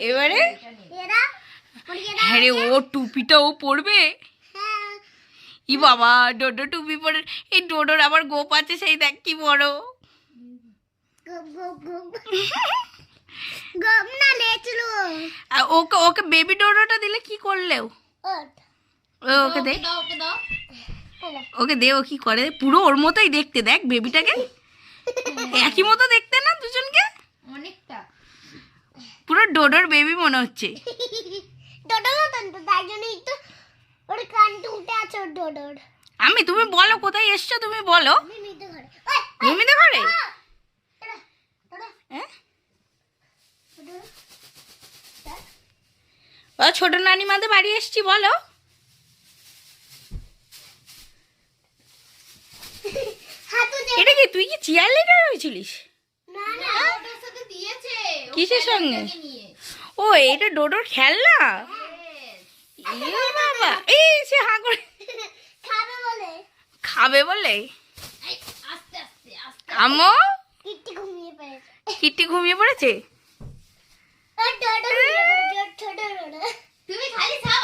এবারে হ্যাঁ রে, ও টুপিটা ও পরবে। ই বাবা, ডোডো টুপি পরে। এই ডোডোর আবার গোপ আছে, সেই দেখ কি বড়। আর ওকে ওকে বেবি ডোডোটা দিলে কি করলেও ওকে দে, ওকে দে। ও কি করে পুরো ওর মতোই দেখতে, দেখ বেবিটাকে একই মতো দেখতে না দুজনকে, অনেকটা পুরো ডোডোর বেবি মনে হচ্ছে। ডোডোর মতন তো, তাই জন্যই তো ওর কানটা উঠে আছে ওর ডোডোর। আমি, তুমি বলো কোথায় এসছো, তুমি বলো। মিমিতে ঘরে। মিমিদের ঘরে? হ্যাঁ, ও ছোট নানিমাদের বাড়ি এসছি, বলো। এটা কি, তুই কি চেয়ার লিডার হয়েছিলিস? না না, ওটার সাথে দিয়েছে কিসের সঙ্গে? নিয়ে ও, এটা ডোডোর খেলনা। এ বাবা, এই সে হাঁ করে খাবে বলে। খাবে বলে। আস্তে আস্তে আস্তে আমো, কিট্টি ঘুমিয়ে পড়েছে। কিট্টি ঘুমিয়ে পড়েছে। ওর ডোডো ঘুমিয়ে পড়েছে, ওর ছোট ডোডো। তুমি খালি খাও।